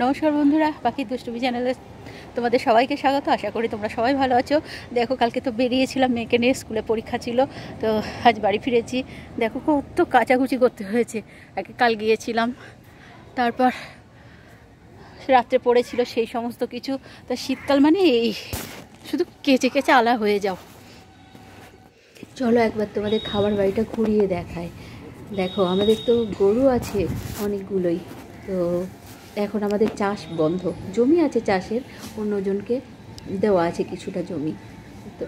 নমস্কার বন্ধুরা, পাখি দুষ্টুমি চ্যানেলে তোমাদের সবাইকে স্বাগত। আশা করি তোমরা সবাই ভালো আছো। দেখো, কালকে তো বেরিয়েছিলাম মেয়েকে নিয়ে, স্কুলে পরীক্ষা ছিল, তো আজ বাড়ি ফিরেছি। দেখো কত কাচাকুচি করতে হয়েছে। আগে কাল গিয়েছিলাম, তারপর রাত্রে পড়েছিল সেই সমস্ত কিছু। তা শীতকাল মানে এই শুধু কেচে কেচে আলা হয়ে যাও। চলো একবার তোমাদের খাবার বাড়িটা ঘুরিয়ে দেখায়। দেখো, আমাদের তো গরু আছে অনেকগুলোই, তো এখন আমাদের চাষ বন্ধ। জমি আছে চাষের, অন্যজনকে দেওয়া আছে কিছুটা জমি। তো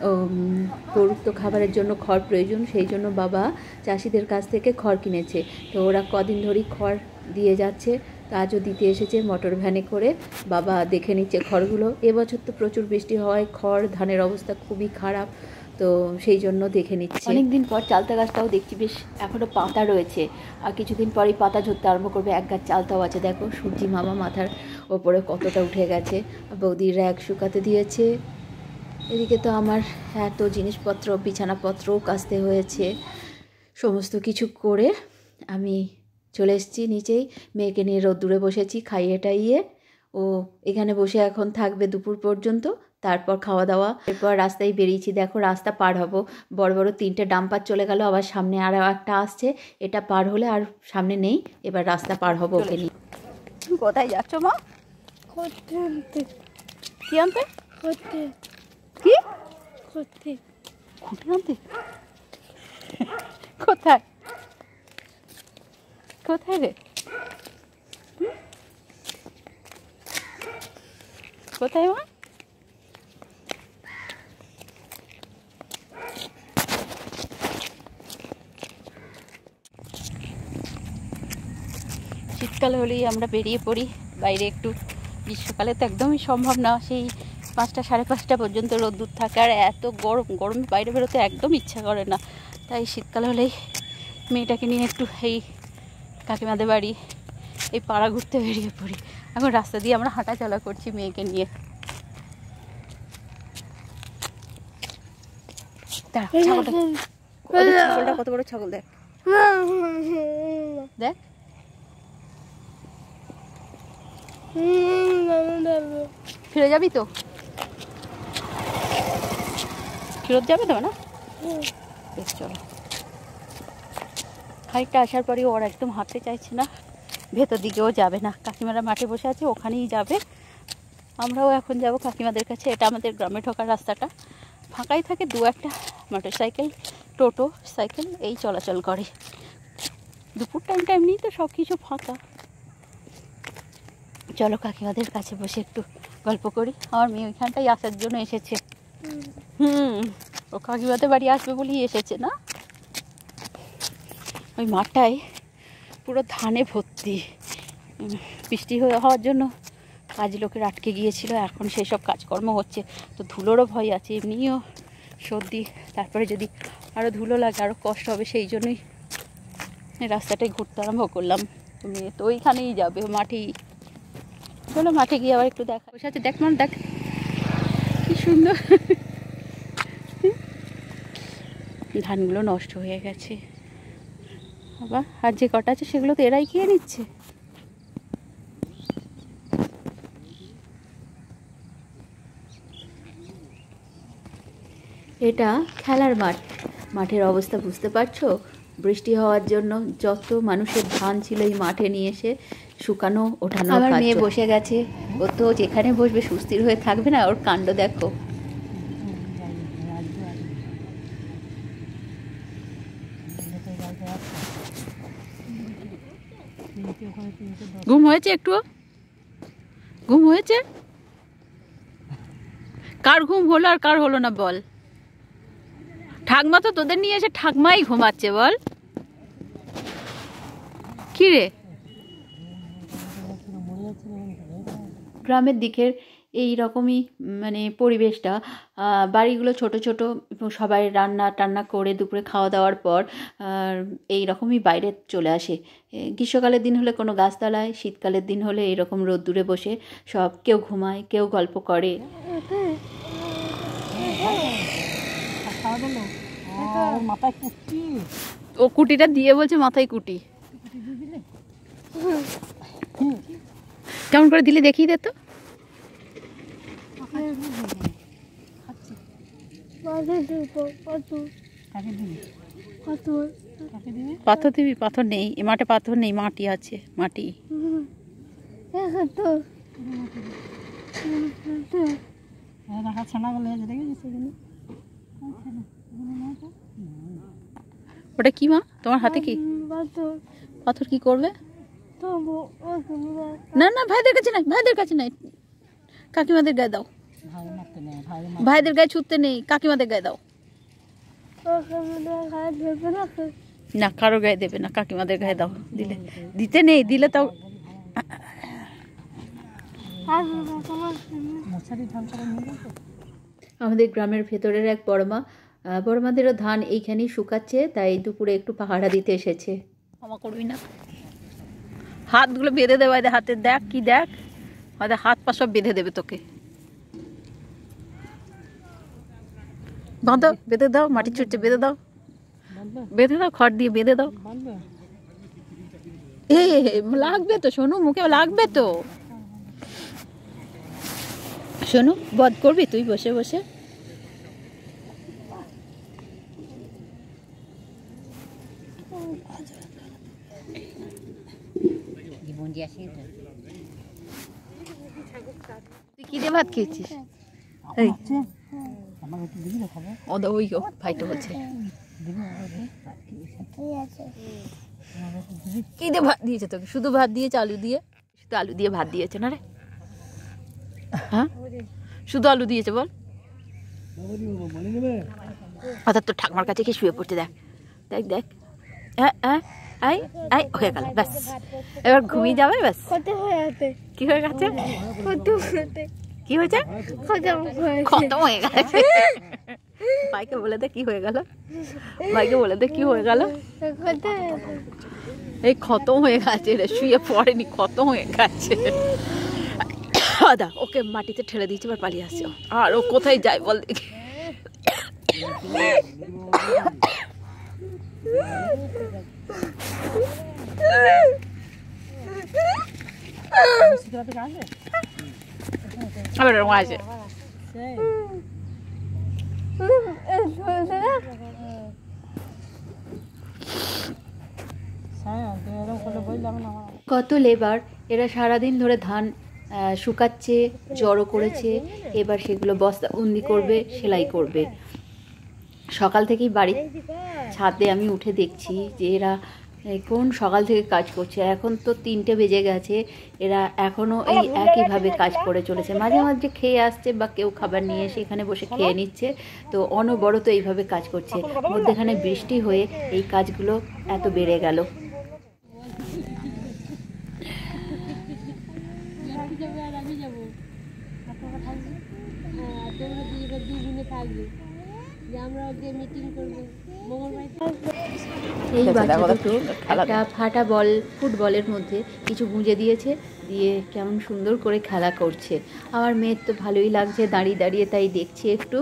গরুর তো খাবারের জন্য খড় প্রয়োজন, সেই জন্য বাবা চাষিদের কাছ থেকে খড় কিনেছে। তো ওরা কদিন ধরেই খড় দিয়ে যাচ্ছে, তো আজও দিতে এসেছে মোটর ভ্যানে করে। বাবা দেখে নিচ্ছে খড়গুলো। এবছর তো প্রচুর বৃষ্টি হওয়ায় খড় ধানের অবস্থা খুবই খারাপ, তো সেই জন্য দেখে নিচ্ছে। অনেকদিন পর চালতা গাছটাও দেখছি বেশ এখনও পাতা রয়েছে, আর কিছুদিন পরেই পাতা ঝরতে আরম্ভ করবে। এক গাছ চালতাও আছে, দেখো সূর্যি মামা মাথার ওপরে কতটা উঠে গেছে। বৌদির র্যাক শুকাতে দিয়েছে। এদিকে তো আমার এত জিনিসপত্র, বিছানাপত্রও কাচতে হয়েছে। সমস্ত কিছু করে আমি চলে এসেছি নিচেই, মেয়েকে নিয়ে রোদ্দুরে বসেছি খাইয়ে টাইয়ে। ও এখানে বসে এখন থাকবে দুপুর পর্যন্ত, তারপর খাওয়া দাওয়া। এরপর রাস্তায় বেরিয়েছি। দেখো, রাস্তা পার হব, বড় বড় 3টে ডাম্পার চলে গেল, আবার সামনে আরও একটা আসছে। এটা পার হলে আর সামনে নেই, এবার রাস্তা পার হব ওকে নিয়ে। তুমি কোথায় যাচ্ছ মা? কি আনতে? কি খুঁটি আনতে? কোথায় কোথায় রে? কোথায় মা? শীতকালে হলেই আমরা বেরিয়ে পড়ি বাইরে একটু। গ্রীষ্মকালে তো একদমই সম্ভব না, সেই 5টা সাড়ে 5টা পর্যন্ত রোদ্দুর থাকে, আর এত গরমে বাইরে বেরোতে একদম ইচ্ছা করে না। তাই শীতকাল হলেই মেয়েটাকে নিয়ে একটু এই কাকিমাদের বাড়ি, এই পাড়া ঘুরতে বেরিয়ে পড়ি। এখন রাস্তা দিয়ে আমরা হাঁটা চলা করছি মেয়েকে নিয়ে। ছাগলটা কত বড় ছাগল, দেখ দেখ। ফিরে যাবি তো? ফেরত যাবে তো না? বেশ, চলো। খানিকটা আসার পরে ওর একদম হাঁটতে চাইছে না, ভেতর দিকেও যাবে না। কাকিমারা মাঠে বসে আছে, ওখানেই যাবে। আমরাও এখন যাব কাকিমাদের কাছে। এটা আমাদের গ্রামে ঢোকার রাস্তাটা, ফাঁকাই থাকে, 2-1টা মোটর সাইকেল, টোটো, সাইকেল এই চলাচল করে। দুপুর টাইমটা এমনিই তো সব কিছু ফাঁকা। চলো কাকিমাদের কাছে বসে একটু গল্প করি। আমার মেয়ে ওইখানটাই আসার জন্য এসেছে। ও কাকিমাদের বাড়ি আসবে বলেই এসেছে না? ওই মাঠটায় পুরো ধানে ভর্তি। বৃষ্টি হওয়ার জন্য কাজ লোকের আটকে গিয়েছিল, এখন সেই সব কাজকর্ম হচ্ছে। তো ধুলোরও ভয় আছে, এমনিও সর্দি, তারপরে যদি আরও ধুলো লাগে আরও কষ্ট হবে। সেই জন্যই রাস্তাটায় ঘুরতে আরম্ভ করলাম। মেয়ে তো ওইখানেই যাবে, মাঠেই। চলো মাঠে গিয়ে আবার একটু দেখা। বসে আছে, দেখ মান, দেখ কি সুন্দর। ধানগুলো নষ্ট হয়ে গেছে আবার, আর যে কটা আছে সেগুলো তো এরাই খেয়ে নিচ্ছে। এটা খেলার মাঠ। মাঠের অবস্থা বুঝতে পারছো? বৃষ্টি হওয়ার জন্য যত মানুষের ধান ছিল এই মাঠে নিয়ে এসে শুকানো ওঠানো। আমার মেয়ে বসে গেছে, ও তো যেখানে বসবে সুস্থির হয়ে থাকবে না। ওর কাণ্ড দেখো। ঘুম হয়েছে? একটু ঘুম হয়েছে? কার ঘুম হলো আর কার হলো না বল? ঠাকমা তো তোদের নিয়ে এসে ঠাকমাই ঘুমাচ্ছে, বল কি রে? গ্রামের দিকের এই রকমই মানে পরিবেশটা। বাড়িগুলো ছোট ছোট, সবাই রান্না টান্না করে দুপুরে খাওয়া দাওয়ার পর এই রকমই বাইরে চলে আসে। গ্রীষ্মকালের দিন হলে কোনো গাছতলায়, শীতকালের দিন হলে এরকম রোদ্দুরে বসে সব কেউ ঘুমায়, কেউ গল্প করে। ও কুটিটা দিয়ে বলছে মাথায় কুটি। কেমন করে দিলে দেখিয়ে দে তো। পাথর দিবি? পাথর নেই এ মাঠে, পাথর নেই, মাটি আছে, মাটি। ওটা কি মা তোমার হাতে? কি পাথর? কি করবে? না না ভাইদের কাছে নাই, ভাইদের কাছে নাই, কাকিমাদের গায়ে দাও। ভাইদের গায়ে ছুটতে নেই, কাকিমাদের গায়ে দাও। না কারো গায়ে দেবে না, কাকিমাদের গায়ে দাও। দিলে দিতে নেই, দিলে তাও। আমাদের গ্রামের ভেতরের এক বড়মা, বড়মাদেরও ধান এইখানেই শুকাচ্ছে, তাই দুপুরে একটু পাহারা দিতে এসেছে। ক্ষমা করবি না, হাতগুলো বেঁধে দেবে হাতে, দেখ কি দেখ, হয়তো হাত পা সব বেঁধে দেবে তোকে। বাঁধো, বেঁধে দাও, মাটি ছুটছে, বেঁধে দাও, বেঁধে দাও, খড় দিয়ে বেঁধে দাও। এ লাগবে তো সোনু, মুখে লাগবে তো। সোনু বধ করবি তুই বসে বসে? তুই কি দিয়ে ভাত খেয়েছিস? ওই ভাইটা বলছে কি দিয়ে ভাত দিয়েছে তোকে? শুধু ভাত দিয়েছে, আলু দিয়ে? শুধু আলু দিয়ে ভাত দিয়েছে না রে? হ্যাঁ শুধু আলু দিয়েছে বল? অর্থাৎ তোর ঠাকুমার কাছে কি শুয়ে পড়ছে, দেখ দেখ দেখ। হয়ে গেল ব্যাস, এবার ঘুমিয়ে যাবে ব্যাস। কি হয়ে গেছে? কি হয়েছে? খতম হয়ে গেছে। ভাইকে বলে দে কি হয়ে গেল, ভাইকে বলে দে কি হয়ে গেল। এই খতম হয়ে গেছে রে, শুয়ে পড়েনি, খতম হয়ে গেছে। দাদা ওকে মাটিতে ঠেলে দিয়েছে, এবার পালিয়ে আসছে। আর ও কোথায় যায় বল দেখি। আবার এরকম আছে। কত লেবার, এরা সারাদিন ধরে ধান শুকাচ্ছে, জড়ো করেছে, এবার সেগুলো বস্তা বন্দি করবে, সেলাই করবে। সকাল থেকেই বাড়ির ছাদে আমি উঠে দেখছি যে এরা কোন সকাল থেকে কাজ করছে। এখন তো 3টে বেজে গেছে, এরা এখনও এই একইভাবে কাজ করে চলেছে। মাঝে মাঝে খেয়ে আসছে বা কেউ খাবার নিয়ে এসে এখানে বসে খেয়ে নিচ্ছে, তো অনবরত এইভাবে কাজ করছে। মধ্যেখানে বৃষ্টি হয়ে এই কাজগুলো এত বেড়ে গেল। এই বাচ্চা দুটো একটা ফাটা বল, ফুটবলের মধ্যে কিছু গুঁজে দিয়েছে, দিয়ে কেমন সুন্দর করে খেলা করছে। আমার মেয়ের তো ভালোই লাগছে দাঁড়িয়ে দাঁড়িয়ে, তাই দেখছি একটু।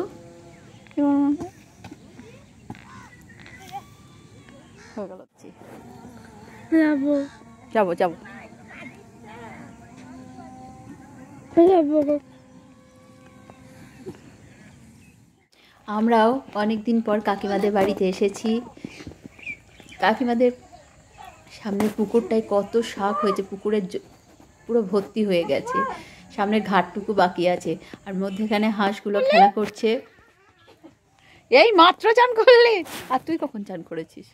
যাবো যাবো। আমরাও অনেক দিন পর কাকিমাদের বাড়িতে এসেছি। কাকিমাদের সামনের পুকুরটায় কত শাক হয়েছে, পুকুরের পুরো ভর্তি হয়ে গেছে, সামনের ঘাটটুকু বাকি আছে, আর মধ্যেখানে হাঁসগুলো খেলা করছে। এই মাত্র চান করলি? আর তুই কখন চান করেছিস?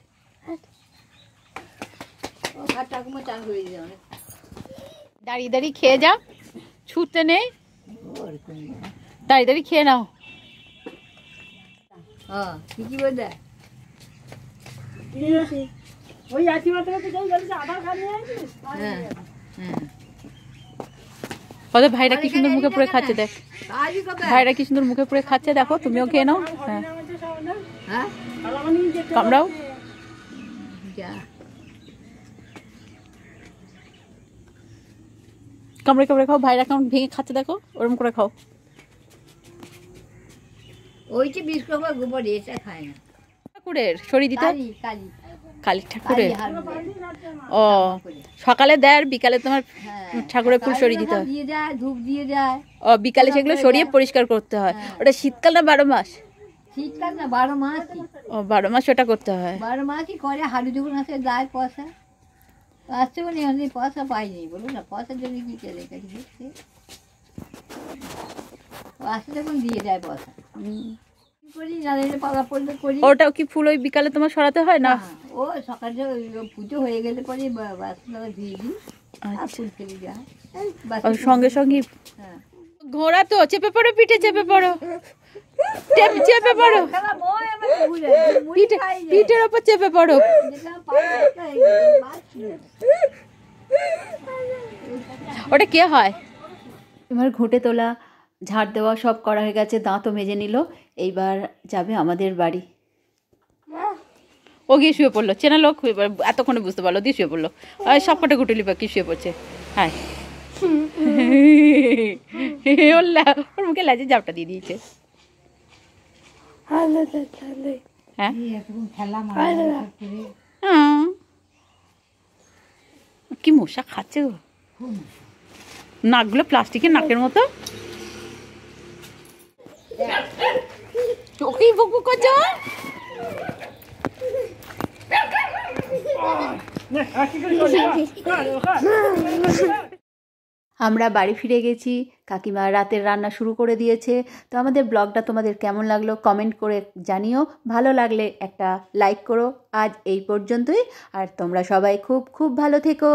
দাঁড়িয়ে দাঁড়িয়ে খেয়ে যা, ছুটতে নেই, দাঁড়িয়ে দাঁড়িয়ে খেয়ে নাও। ভাইরা কি সুন্দর মুখে পুরে খাচ্ছে, দেখ ভাইরা কি সুন্দর মুখে পুরে খাচ্ছে, দেখো তুমিও খেয়ে নাও। হ্যাঁ কামড়াও। কামড়ে কামড়ে খাও, ভাইরা কেমন ভেঙে খাচ্ছে দেখো, ওরকম করে খাও। ওই যে বিস্কুট গোবর এটা খায় না, ঠাকুরের সরি দিতে কালী ঠাকুরের? ও, সকালে দেয় আর বিকালে তোমার ঠাকুরের ফুল সরিয়ে দিতে হয়? দিয়ে যায়, ধূপ দিয়ে যায়। ও, বিকালে সেগুলো সরিয়ে পরিষ্কার করতে হয়। ওটা শীতকাল না 12 মাস? শীতকাল না, 12 মাসই। ও, 12 মাস ওটা করতে হয়। 12 মাসই করে। হাড়ি যখন আসে দেয় পয়সা, আসছে মানে আমি পয়সা পাইনি, বলুন না পয়সার জন্য কি চলে গেছে। আসে যখন দিয়ে যায় পয়সা, করি না পালা পড়লে করি। ওটাও কি ফুল ওই বিকালে তোমার সরাতে হয় না? ও সকালে পুজো হয়ে গেলে পরে বাসন ধুয়ে দিই আর ফুল ফেলে দেওয়া হয় সঙ্গে সঙ্গে। হ্যাঁ, ঘোড়া তো চেপে পড়ো, পিঠে চেপে পড়ো, চেপে পড়ো, পিঠের ওপর চেপে পড়ো। ওটা কে হয়? এবার ঘুঁটে তোলা, ঝাড় দেওয়া সব করা হয়ে গেছে, দাঁতও মেজে নিল। এইবার যাবে আমাদের বাড়ি। ও গিয়ে শুয়ে পড়লো, চেনা লোক এতক্ষণে বুঝতে পারলো, দিয়ে শুয়ে পড়লো। সব কটা গুটুলি পাখি শুয়ে পড়ছে। হ্যাঁ, ওর মুখে লাজে জাপটা দিয়ে দিয়েছে। হ্যাঁ, কি মশা খাচ্ছে গো, নাকগুলো প্লাস্টিকের নাকের মতো। ওকেই বকু করছো। আমরা বাড়ি ফিরে গেছি, কাকিমা রাতের রান্না শুরু করে দিয়েছে। তো আমাদের ব্লগটা তোমাদের কেমন লাগলো কমেন্ট করে জানিও, ভালো লাগলে একটা লাইক করো। আজ এই পর্যন্তই, আর তোমরা সবাই খুব খুব ভালো থেকো।